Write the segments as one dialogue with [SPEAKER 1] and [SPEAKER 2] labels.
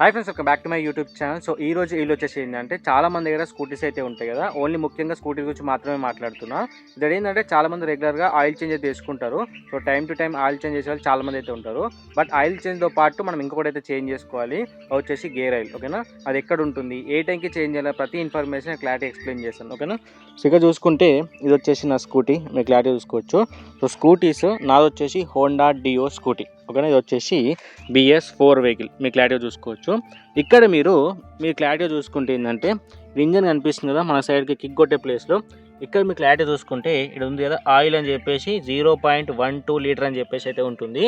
[SPEAKER 1] Hi friends, welcome back to my YouTube channel. So ఈ రోజు వీళ్ళు వచ్చేసి ఏంటంటే చాలా మంది దగ్గర స్కూటీస్ అయితే ఉంటాయి కదా. ఓన్లీ ముఖ్యంగా స్కూటీ గురించి మాత్రమే మాట్లాడుతున్నా. ఇది ఏంటంటే చాలా మంది రెగ్యులర్గా ఆయిల్ చేంజ్ అయితే చేసుకుంటారు. So time to time oil change చేసే వాళ్ళు చాలా మంది అయితే ఉంటారు. బట్ ఆయిల్ చేంజ్తో పాటు మనం ఇంకొకటి అయితే చేంజ్ చేసుకోవాలి. అది వచ్చేసి గేర్ ఆయిల్. ఓకేనా, అది ఎక్కడ ఉంటుంది, ఏ టైంకి చేంజ్ చేయాలి, ప్రతి ఇన్ఫర్మేషన్ క్లారిటీ ఎక్స్ప్లెయిన్ చేస్తాను. ఓకేనా, సో ఇక్కడ చూసుకుంటే ఇది వచ్చేసి నా స్కూటీ, మీరు క్లారిటీ చూసుకోవచ్చు. సో స్కూటీస్ నాది వచ్చేసి హోండా డియో స్కూటీ. ఓకేనా, ఇది వచ్చేసి BS4 వెహికల్, మీ క్లారిటీగా చూసుకోవచ్చు. ఇక్కడ మీరు క్లారిటీగా చూసుకుంటే ఏంటంటే ఇంజన్ కనిపిస్తుంది కదా మన సైడ్కి కిక్ కొట్టే ప్లేస్లో. ఇక్కడ మీ క్లారిటీ చూసుకుంటే ఇక్కడ ఉంది కదా ఆయిల్ అని చెప్పేసి 0.12 లీటర్ అని చెప్పేసి అయితే ఉంటుంది.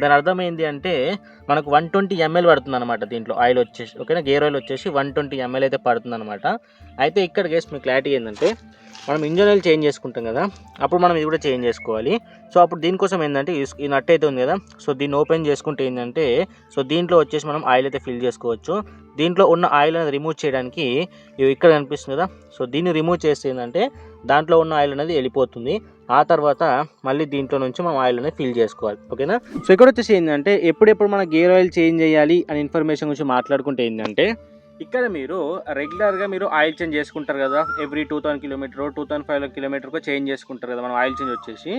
[SPEAKER 1] దాని అర్థం ఏంటి అంటే మనకు 120 ml పడుతుంది అనమాట దీంట్లో ఆయిల్ వచ్చేసి. ఓకేనా, గేర్ ఆయిల్ వచ్చేసి 120 ml అయితే పడుతుంది అనమాట. అయితే ఇక్కడ గేస్ మీ క్లారిటీ ఏంటంటే మనం ఇంజన్ ఆయిల్ చేంజ్ చేసుకుంటాం కదా, అప్పుడు మనం ఇది కూడా చేంజ్ చేసుకోవాలి. సో అప్పుడు దీనికోసం ఏంటంటే ఈ నట్ అయితే ఉంది కదా, సో దీన్ని ఓపెన్ చేసుకుంటే ఏంటంటే సో దీంట్లో వచ్చేసి మనం ఆయిల్ అయితే ఫిల్ చేసుకోవచ్చు. దీంట్లో ఉన్న ఆయిల్ అనేది రిమూవ్ చేయడానికి ఇక్కడ కనిపిస్తుంది కదా, సో దీన్ని రిమూవ్ చేస్తే ఏంటంటే దాంట్లో ఉన్న ఆయిల్ అనేది వెళ్ళిపోతుంది. ఆ తర్వాత మళ్ళీ దీంట్లో నుంచి మనం ఆయిల్ అనేది ఫిల్ చేసుకోవాలి. ఓకేనా, సో ఇక్కడ వచ్చేసి ఏంటంటే ఎప్పుడెప్పుడు మన గేర్ ఆయిల్ చేంజ్ చేయాలి అనే ఇన్ఫర్మేషన్ గురించి మాట్లాడుకుంటే ఏంటంటే ఇక్కడ మీరు రెగ్యులర్గా మీరు ఆయిల్ చేంజ్ చేసుకుంటారు కదా, ఎవ్రీ 2000 కిలోమీటర్ 2500 కిలోమీటర్కో చేంజ్ చేసుకుంటారు కదా మనం ఆయిల్ చేంజ్ వచ్చేసి,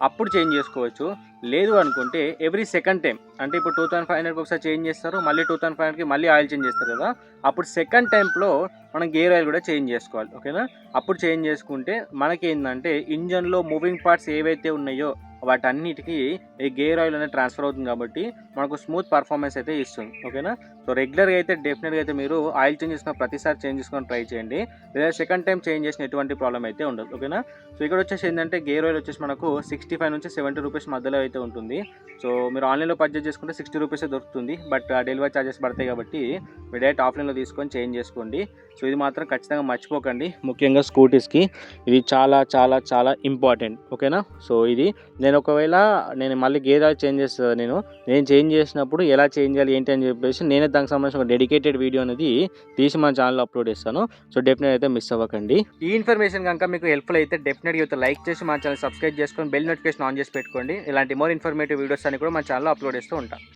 [SPEAKER 1] అప్పుడు చేంజ్ చేసుకోవచ్చు. లేదు అనుకుంటే ఎవ్రీ సెకండ్ టైం, అంటే ఇప్పుడు 2500కి ఒకసారి చేంజ్ చేస్తారు, మళ్ళీ 2500కి మళ్ళీ ఆయిల్ చేంజ్ చేస్తారు కదా, అప్పుడు సెకండ్ టైంలో మనం గేర్ ఆయిల్ కూడా చేంజ్ చేసుకోవాలి. ఓకేనా, అప్పుడు చేంజ్ చేసుకుంటే మనకి ఏంటంటే ఇంజన్లో మూవింగ్ పార్ట్స్ ఏవైతే ఉన్నాయో వాటన్నిటికీ ఈ గేర్ ఆయిల్ అనేది ట్రాన్స్ఫర్ అవుతుంది కాబట్టి మనకు స్మూత్ పర్ఫార్మెన్స్ అయితే ఇస్తుంది. ఓకేనా, సో రెగ్యులర్గా అయితే డెఫినెట్గా అయితే మీరు ఆయిల్ చేంజ్ చేసుకున్న ప్రతిసారి చేంజ్ చేసుకొని ట్రై చేయండి. లేదా సెకండ్ టైం చేంజ్ చేసిన ఎటువంటి ప్రాబ్లం అయితే ఉండదు. ఓకేనా, సో ఇక్కడ వచ్చేసి ఏంటంటే గేర్ ఆయిల్ వచ్చేసి మనకు 65 నుంచి 70 రూపీస్ మధ్యలో అయితే ఉంటుంది. సో మీరు ఆన్లైన్లో పర్చేజ్ చేసుకుంటే 60 రూపీసే దొరుకుతుంది. బట్ డెలివరీ ఛార్జెస్ పడతాయి కాబట్టి మీరు డైరెక్ట్ ఆఫ్లైన్లో తీసుకొని చేంజ్ చేసుకోండి. సో ఇది మాత్రం ఖచ్చితంగా మర్చిపోకండి, ముఖ్యంగా స్కూటీస్కి ఇది చాలా చాలా చాలా ఇంపార్టెంట్. ఓకేనా, సో ఇది నేను మళ్ళీ గేర్ ఆయిల్ చేంజ్ చేస్తాను. నేను చేంజ్ చేసినప్పుడు ఎలా చేంజ్ చేయాలి ఏంటి అని చెప్పేసి నేనే దానికి సంబంధించిన ఒక డెడికేటెడ్ వీడియో అనేది తీసి మన ఛానల్లో అప్లోడ్ చేస్తాను. సో డెఫినెట్ అయితే మిస్ అవ్వకండి. ఈ ఇన్ఫర్మేషన్ కనుక మీకు హెల్ప్ఫుల్ అయితే డెఫినెట్గా అయితే లైక్ చేసి మన ఛానల్ సబ్స్క్రైబ్ చేసుకొని బెల్ నోటిఫికేషన్ ఆన్ చేసి పెట్టుకోండి. ఇలాంటి మోర్ ఇన్ఫర్మేటివ్ వీడియోస్ అని కూడా మన ఛానల్లో అప్లోడ్ చేస్తూ ఉంటాను.